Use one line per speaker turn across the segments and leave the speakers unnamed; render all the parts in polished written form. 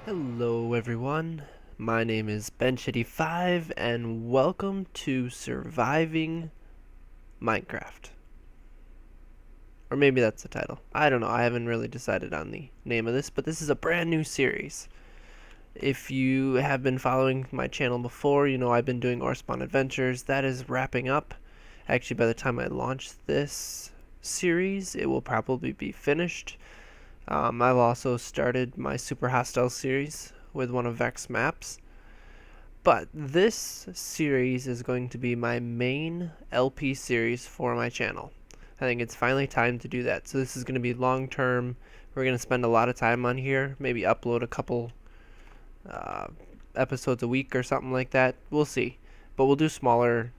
Hello everyone, my name is BenChitty5 and welcome to Surviving Minecraft. Or maybe that's the title. I don't know, I haven't really decided on the name of this, but this is a brand new series. If you have been following my channel before, you know I've been doing Orespawn Adventures. That is wrapping up. Actually, by the time I launch this series, it will probably be finished. I've also started my Super Hostile series with one of Vex maps. But this series is going to be my main LP series for my channel. I think it's finally time to do that. So this is going to be long term. We're going to spend a lot of time on here. Maybe upload a couple episodes a week or something like that. We'll see. But we'll do smaller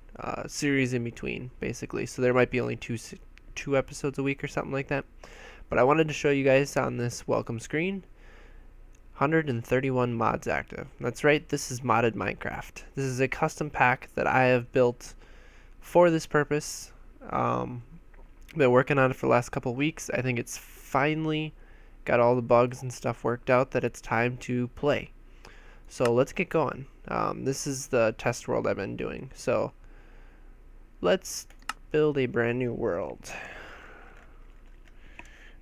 series in between, basically. So there might be only two episodes a week or something like that. But I wanted to show you guys on this welcome screen 131 mods active. That's right, this is modded Minecraft. This is a custom pack that I have built for this purpose. Been working on it for the last couple weeks. I think it's finally got all the bugs and stuff worked out that it's time to play. So let's get going. This is the test world I've been doing. So let's build a brand new world.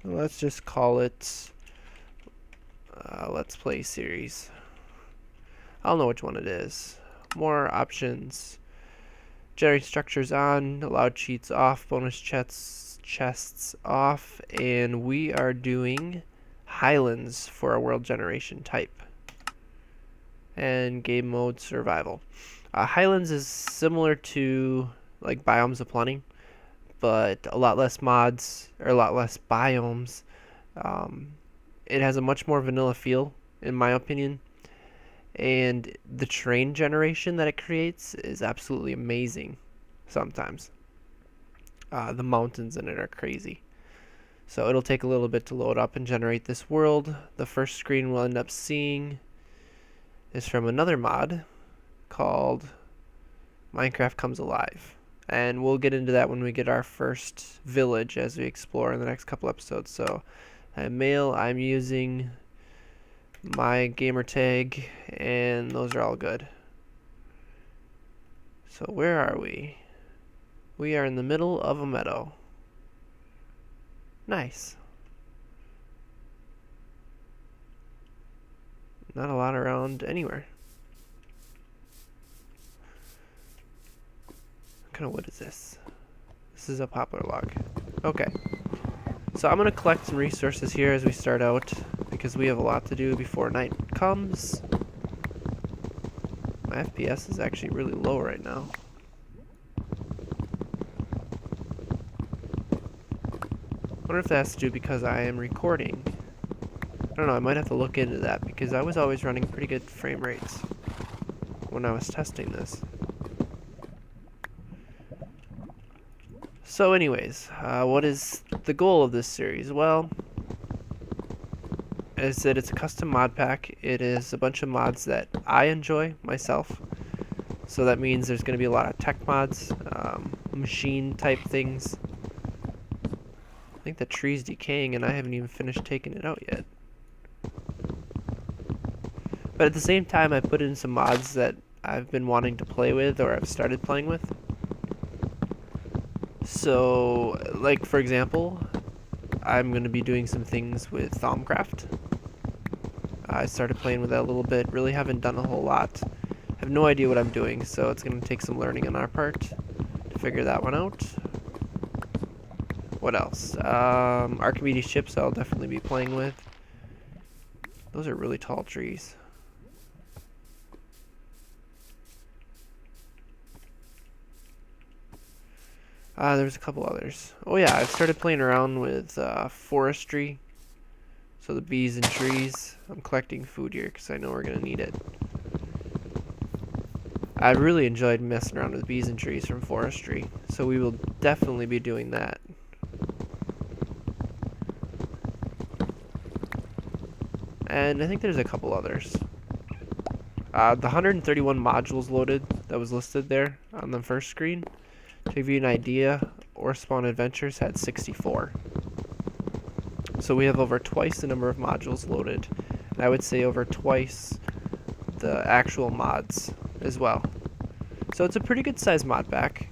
Let's just call it Let's Play series. I'll know which one it is. More options. Generate structures on, allowed cheats off, bonus chests off, and we are doing Highlands for a world generation type. And game mode survival. Highlands is similar to like Biomes of Plenty, but a lot less mods, or a lot less biomes. It has a much more vanilla feel, in my opinion. And the terrain generation that it creates is absolutely amazing sometimes. The mountains in it are crazy. So it'll take a little bit to load up and generate this world. The first screen we'll end up seeing is from another mod called Minecraft Comes Alive. And we'll get into that when we get our first village as we explore in the next couple episodes. So I'm male, I'm using my gamer tag, and those are all good. So where are we? We are in the middle of a meadow. Nice. Not a lot around anywhere. What kind of wood is this? This is a poplar log. Okay. So I'm going to collect some resources here as we start out, because we have a lot to do before night comes. My FPS is actually really low right now. I wonder if that has to do because I am recording. I don't know, I might have to look into that, because I was always running pretty good frame rates when I was testing this. So anyways, what is the goal of this series? Well, is that it's a custom mod pack. It is a bunch of mods that I enjoy myself. So that means there's going to be a lot of tech mods, machine type things. I think the tree's decaying and I haven't even finished taking it out yet. But at the same time, I put in some mods that I've been wanting to play with, or I've started playing with. So, like for example, I'm going to be doing some things with Thaumcraft. I started playing with that a little bit, really haven't done a whole lot. Have no idea what I'm doing, so it's going to take some learning on our part to figure that one out. What else? Archimedes ships I'll definitely be playing with. Those are really tall trees. There's a couple others. Oh yeah, I've started playing around with forestry. So the bees and trees. I'm collecting food here because I know we're going to need it. I really enjoyed messing around with bees and trees from forestry. So we will definitely be doing that. And I think there's a couple others. The 131 modules loaded that was listed there on the first screen. To give you an idea, Orespawn Adventures had 64. So we have over twice the number of modules loaded I would say over twice the actual mods as well. So it's a pretty good sized mod pack.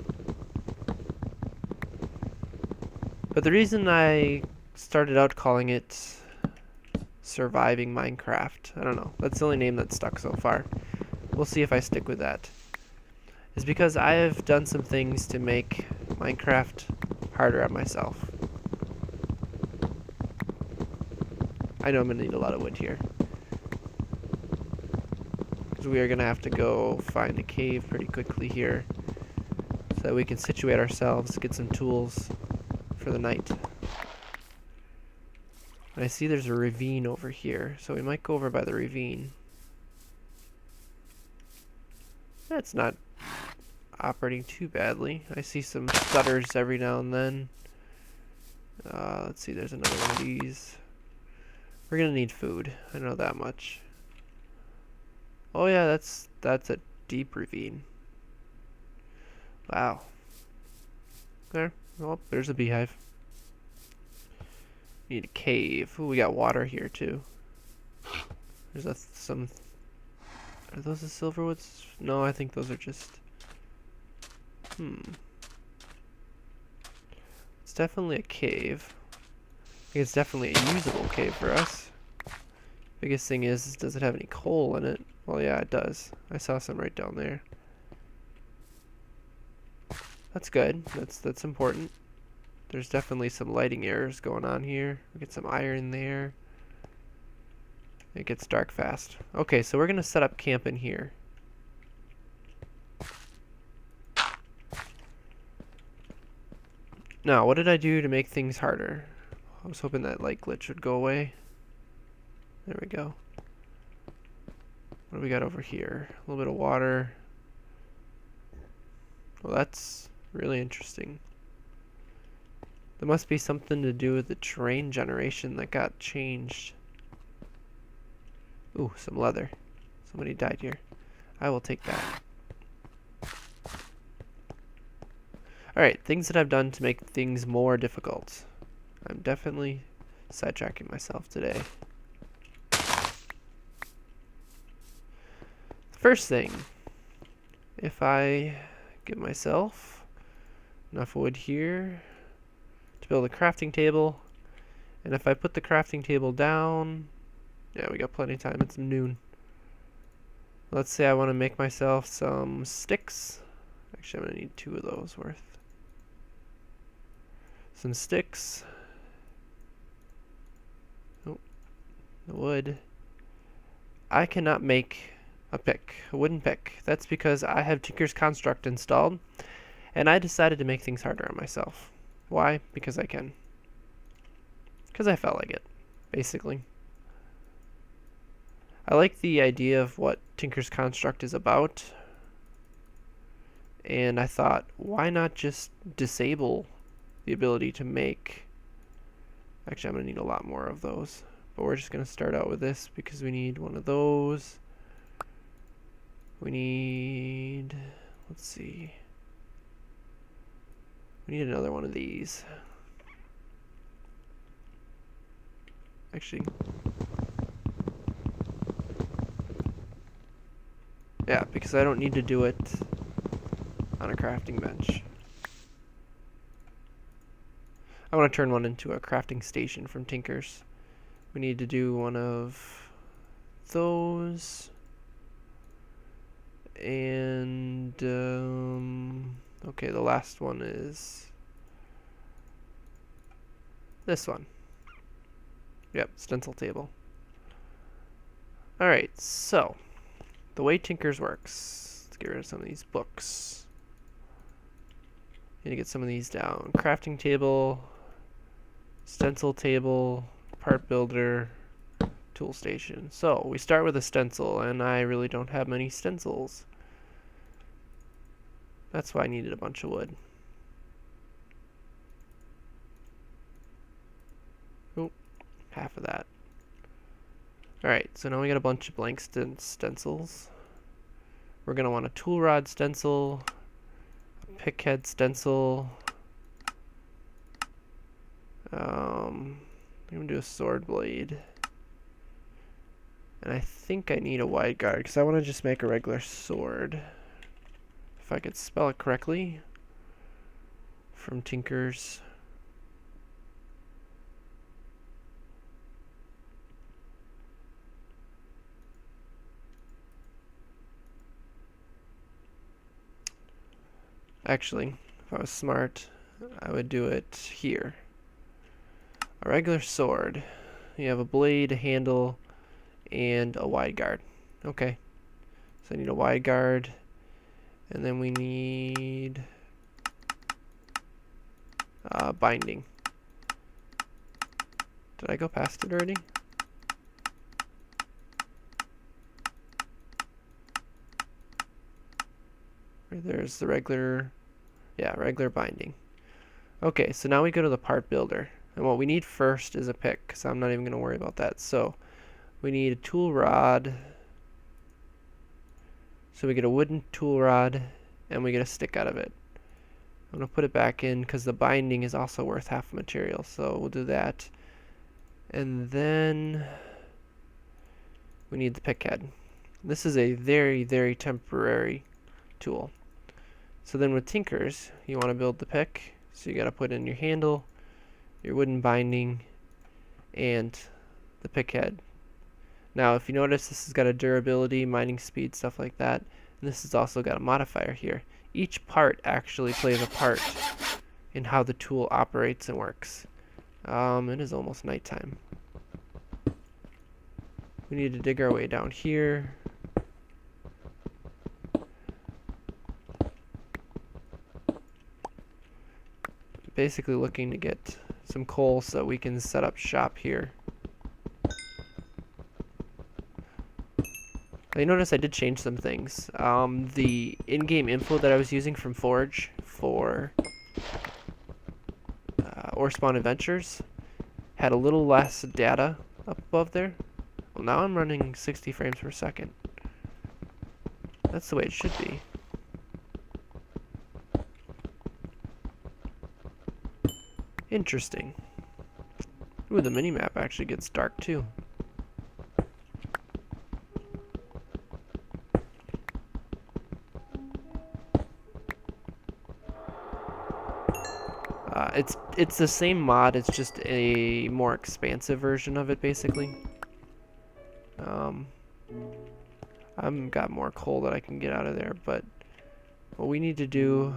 But the reason I started out calling it Surviving Minecraft, I don't know, that's the only name that's stuck so far. We'll see if I stick with that. Is because I have done some things to make Minecraft harder on myself. I know I'm going to need a lot of wood here. Because we are going to have to go find a cave pretty quickly here. So that we can situate ourselves, get some tools for the night. And I see there's a ravine over here. So we might go over by the ravine. That's not operating too badly. I see some stutters every now and then. Let's see, there's another one of these. We're gonna need food. I know that much. Oh yeah, that's a deep ravine. Wow. There. Oh, there's a beehive. Need a cave. Ooh, we got water here too. There's some. Are those the silverwoods? No, I think those are just. It's definitely a cave. I think it's definitely a usable cave for us. Biggest thing is, does it have any coal in it? Well, yeah, it does. I saw some right down there. That's good. That's important. There's definitely some lighting errors going on here. We get some iron there. It gets dark fast. Okay, so we're gonna set up camp in here. Now, what did I do to make things harder? I was hoping that light glitch would go away. There we go. What do we got over here? A little bit of water. Well, that's really interesting. There must be something to do with the terrain generation that got changed. Ooh, some leather. Somebody died here. I will take that. Alright, things that I've done to make things more difficult. I'm definitely sidetracking myself today. First thing, if I give myself enough wood here to build a crafting table, and if I put the crafting table down, yeah, we got plenty of time, it's noon. Let's say I want to make myself some sticks. Actually, I'm going to need 2 of those worth. Some sticks. Oh, the wood. I cannot make a pick, a wooden pick. That's because I have Tinker's Construct installed, and I decided to make things harder on myself. Why? Because I can. Because I felt like it, basically. I like the idea of what Tinker's Construct is about, and I thought, why not just disable the ability to make. Actually, I'm going to need a lot more of those, but we're just going to start out with this because we need one of those. We need, let's see, we need another one of these. Actually, yeah, because I don't need to do it on a crafting bench. I want to turn one into a crafting station from Tinker's. We need to do one of those. And, okay, the last one is this one. Yep, stencil table. Alright, so, the way Tinker's works. Let's get rid of some of these books. Need to get some of these down. Crafting table. Stencil table, part builder, tool station. So we start with a stencil, and I really don't have many stencils. That's why I needed a bunch of wood. Oh, half of that. Alright, so now we got a bunch of blank stencils. We're going to want a tool rod stencil, a pick head stencil. I'm going to do a sword blade. And I think I need a wide guard because I want to just make a regular sword. If I could spell it correctly. From Tinkers. Actually, if I was smart, I would do it here. A regular sword. You have a blade, a handle, and a wide guard. Okay. So I need a wide guard. And then we need binding. Did I go past it already? There's the regular, regular binding. Okay, so now we go to the part builder. And what we need first is a pick, because I'm not even going to worry about that. So we need a tool rod. So we get a wooden tool rod, and we get a stick out of it. I'm going to put it back in, because the binding is also worth half the material. So we'll do that. And then we need the pick head. This is a very, very temporary tool. So then with Tinkers, you want to build the pick. So you got to put in your handle, your wooden binding, and the pick head. Now if you notice, this has got a durability, mining speed, stuff like that. And this has also got a modifier here. Each part actually plays a part in how the tool operates and works. It is almost nighttime. We need to dig our way down here. Basically looking to get some coal so we can set up shop here. I noticed I did change some things. The in-game info that I was using from Forge for Ore Spawn Adventures had a little less data up above there. Well, now I'm running 60 frames per second. That's the way it should be. Interesting. Ooh, the minimap actually gets dark too. It's the same mod, it's just a more expansive version of it, basically. I've got more coal that I can get out of there, but what we need to do,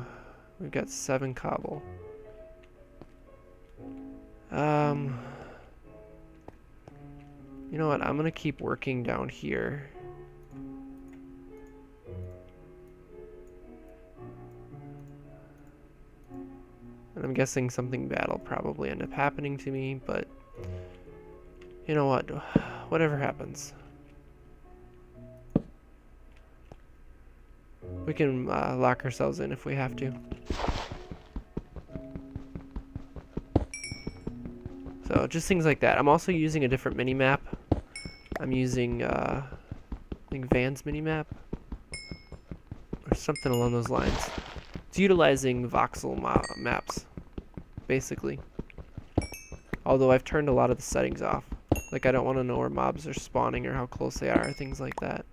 we've got 7 cobble. You know what, I'm gonna keep working down here. And I'm guessing something bad will probably end up happening to me, but you know what, whatever happens. We can lock ourselves in if we have to. So just things like that. I'm also using a different mini-map. I'm using, I think Van's mini-map. Or something along those lines. It's utilizing voxel maps, basically. Although I've turned a lot of the settings off. Like I don't want to know where mobs are spawning or how close they are, things like that.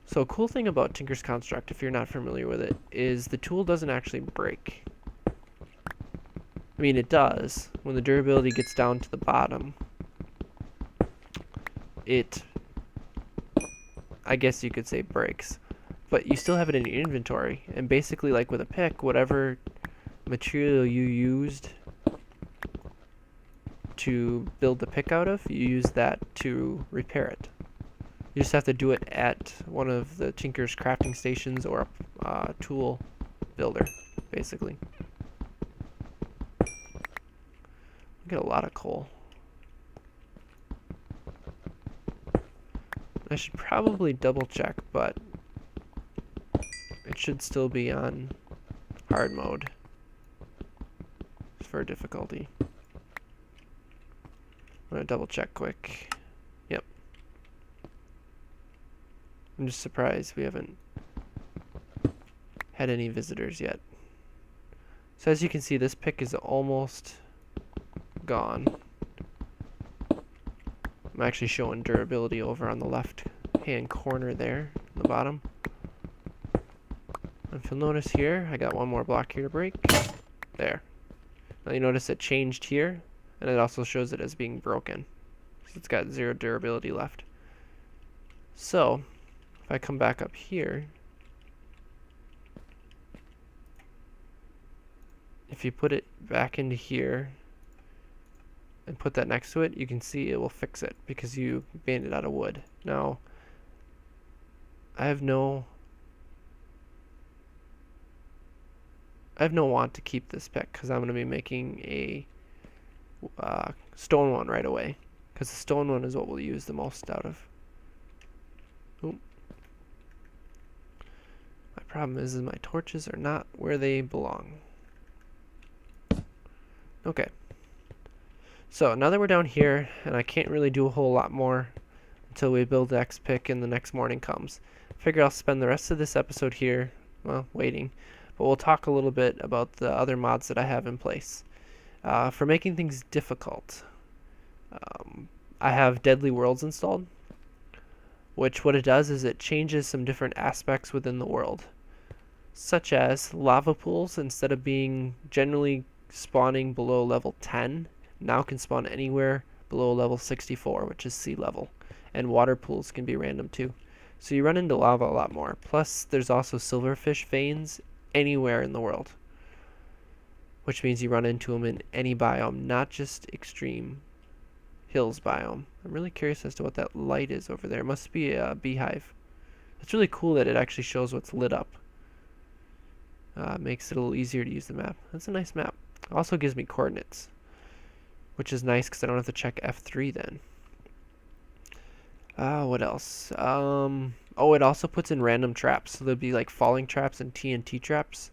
So a cool thing about Tinker's Construct, if you're not familiar with it, is the tool doesn't actually break. I mean, it does. When the durability gets down to the bottom, it, I guess you could say, breaks. But you still have it in your inventory. And basically, like with a pick, whatever material you used to build the pick out of, you use that to repair it. You just have to do it at one of the Tinker's crafting stations or a tool builder, basically. We get a lot of coal. I should probably double check, but it should still be on hard mode for difficulty. I'm gonna double check quick. Yep. I'm just surprised we haven't had any visitors yet. So as you can see, this pick is almost gone. I'm actually showing durability over on the left hand corner there, on the bottom. If you'll notice here, I got one more block here to break. There. Now you notice it changed here, and it also shows it as being broken. So it's got 0 durability left. So, if I come back up here, if you put it back into here and put that next to it, you can see it will fix it because you made it out of wood. Now, I have no want to keep this pick because I'm going to be making a stone one right away, because the stone one is what we'll use the most out of. Oop. My problem is my torches are not where they belong. Okay. So now that we're down here, and I can't really do a whole lot more until we build the X pick and the next morning comes, I figure I'll spend the rest of this episode here, well, waiting. But we'll talk a little bit about the other mods that I have in place. For making things difficult, I have Deadly Worlds installed, which what it does is it changes some different aspects within the world, such as lava pools, instead of being generally spawning below level 10, now can spawn anywhere below level 64, which is sea level, and water pools can be random too. So you run into lava a lot more. Plus there's also silverfish veins anywhere in the world, which means you run into them in any biome, not just extreme hills biome. I'm really curious as to what that light is over there. It must be a beehive. It's really cool that it actually shows what's lit up. Makes it a little easier to use the map. That's a nice map. Also gives me coordinates, which is nice because I don't have to check F3 then. What else? Oh, it also puts in random traps. So there'll be like falling traps and TNT traps.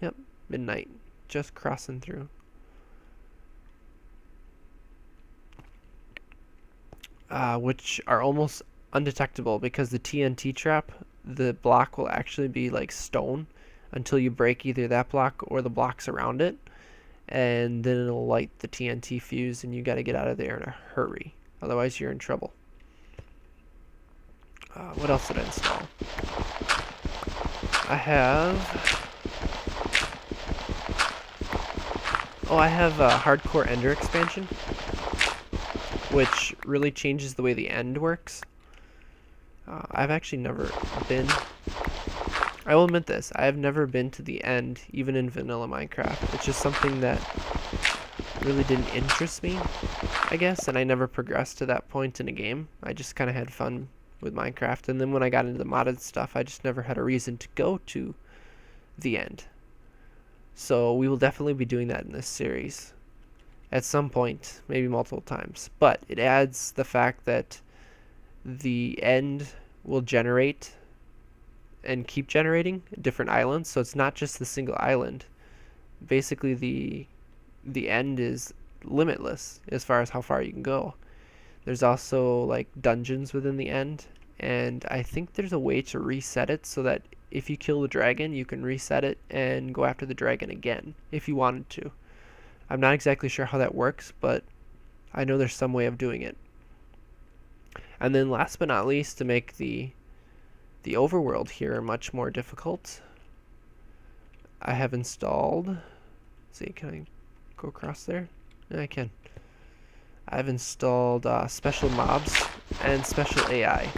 Yep, midnight. Just crossing through. Which are almost undetectable because the TNT trap, the block will actually be like stone until you break either that block or the blocks around it. And then it'll light the TNT fuse and you gotta get out of there in a hurry. Otherwise you're in trouble. What else did I install? I have a Hardcore Ender expansion, which really changes the way the end works. I've actually never been... I will admit this, I have never been to the end, even in vanilla Minecraft. It's just something that really didn't interest me, I guess, and I never progressed to that point in a game. I just kind of had fun with Minecraft, and then when I got into the modded stuff, I just never had a reason to go to the end. So we will definitely be doing that in this series at some point, maybe multiple times. But it adds the fact that the end will generate and keep generating different islands, so it's not just the single island. Basically the end is limitless as far as how far you can go. There's also like dungeons within the end, and I think there's a way to reset it so that if you kill the dragon, you can reset it and go after the dragon again if you wanted to. I'm not exactly sure how that works, but I know there's some way of doing it. And then last but not least, to make the overworld here much more difficult, I have installed... Let's see, can I go across there? Yeah, I can. I've installed special mobs and special AI.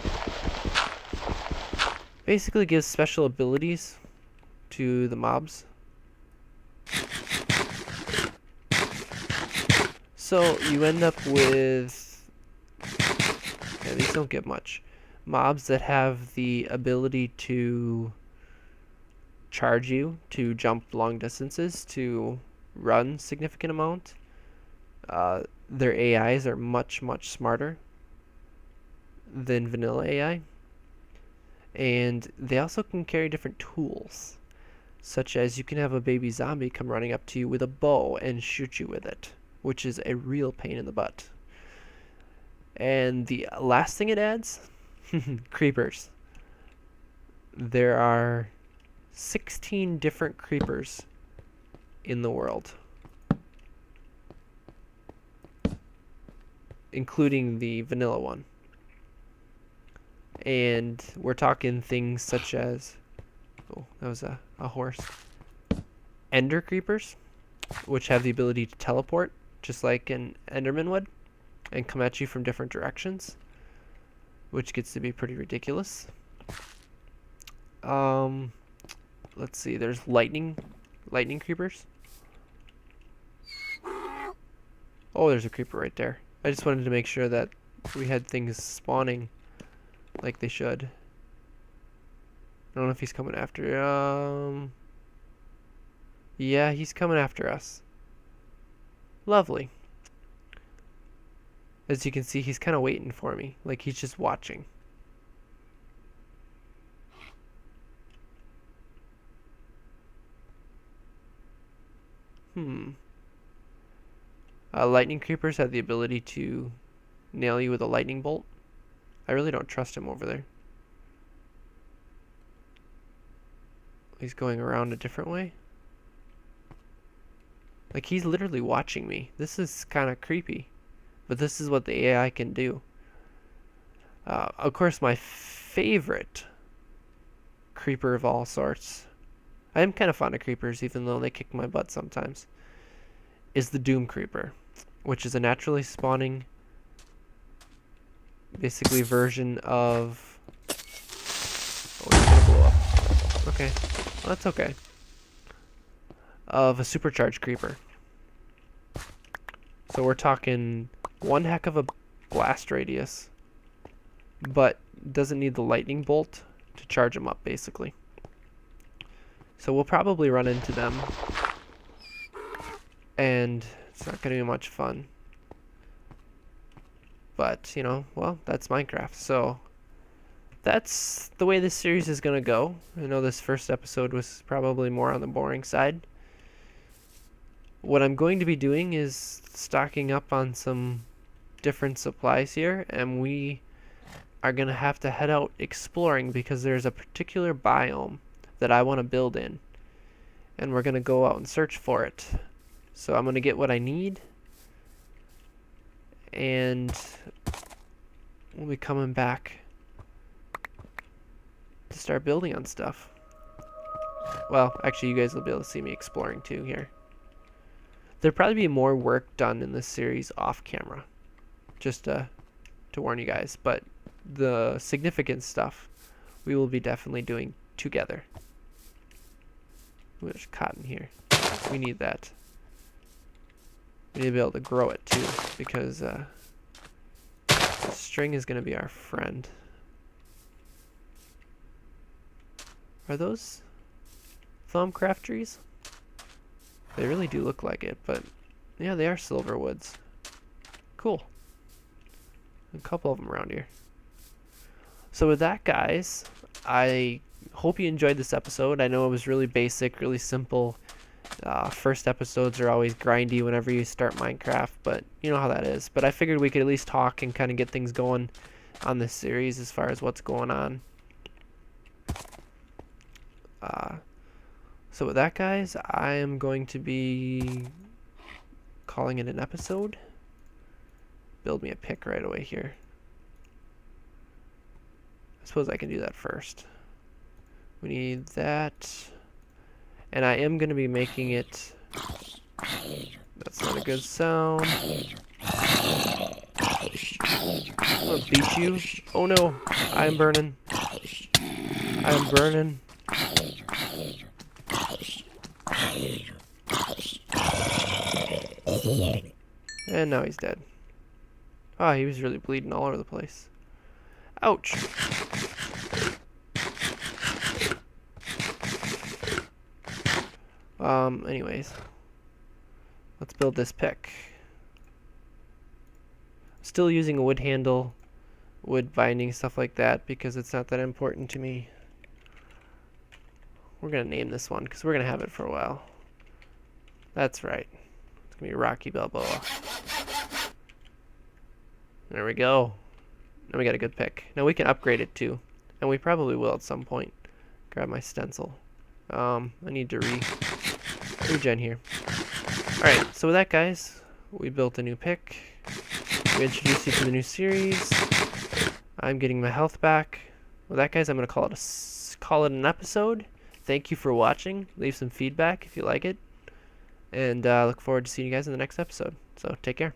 Basically gives special abilities to the mobs. So you end up with... Yeah, these don't get much. Mobs that have the ability to charge you, to jump long distances, to run significant amount. Their AIs are much, much smarter than vanilla AI. And they also can carry different tools, such as you can have a baby zombie come running up to you with a bow and shoot you with it, which is a real pain in the butt. And the last thing it adds, creepers. There are 16 different creepers in the world. including the vanilla one. And we're talking things such as, oh, that was a horse. Ender creepers, which have the ability to teleport, just like an Enderman would, and come at you from different directions, which gets to be pretty ridiculous. Let's see, there's lightning creepers. Oh, there's a creeper right there. I just wanted to make sure that we had things spawning like they should. I don't know if he's coming after. Yeah, he's coming after us. Lovely. As you can see, he's kind of waiting for me, like he's just watching. Lightning creepers have the ability to nail you with a lightning bolt. I really don't trust him over there. He's going around a different way. Like, he's literally watching me. This is kind of creepy. But this is what the AI can do. Of course, my favorite creeper of all sorts, I am kind of fond of creepers, even though they kick my butt sometimes, is the Doom Creeper, which is a naturally spawning, basically, version of... Oh, it's gonna blow up. Okay. Well, that's okay. Of a supercharged creeper. So we're talking one heck of a blast radius, but doesn't need the lightning bolt to charge them up, basically. So we'll probably run into them, and it's not going to be much fun. But, you know, well, that's Minecraft. So that's the way this series is going to go. I know this first episode was probably more on the boring side. What I'm going to be doing is stocking up on some different supplies here, and we are going to have to head out exploring because there's a particular biome that I want to build in, and we're going to go out and search for it. So I'm going to get what I need, and we'll be coming back to start building on stuff. Well, actually, you guys will be able to see me exploring too here. There'll probably be more work done in this series off camera, just to warn you guys, but the significant stuff we will be definitely doing together. Ooh, there's cotton here. We need that. We need to be able to grow it too, because the string is going to be our friend. Are those Thaumcraft trees? They really do look like it, but yeah, they are silver woods. Cool. A couple of them around here. So with that, guys, I hope you enjoyed this episode. I know it was really basic, really simple. First episodes are always grindy whenever you start Minecraft, but you know how that is. But I figured we could at least talk and kind of get things going on this series as far as what's going on. So with that, guys, I am going to be calling it an episode. Build me a pick right away here. I suppose I can do that first. We need that. And I am going to be making it... That's not a good sound. I'm going to beat you. Oh no, I'm burning. I'm burning. And now he's dead. Ah, he was really bleeding all over the place. Ouch. Anyways. Let's build this pick. Still using a wood handle, wood binding, stuff like that, because it's not that important to me. We're going to name this one, because we're going to have it for a while. That's right. It's going to be Rocky Balboa. There we go. Now we got a good pick. Now we can upgrade it too. And we probably will at some point. Grab my stencil. I need to regen here. Alright, so with that, guys, we built a new pick. we introduce you to the new series. I'm getting my health back. With that, guys, I'm going to call it an episode. Thank you for watching. Leave some feedback if you like it. And look forward to seeing you guys in the next episode. So take care.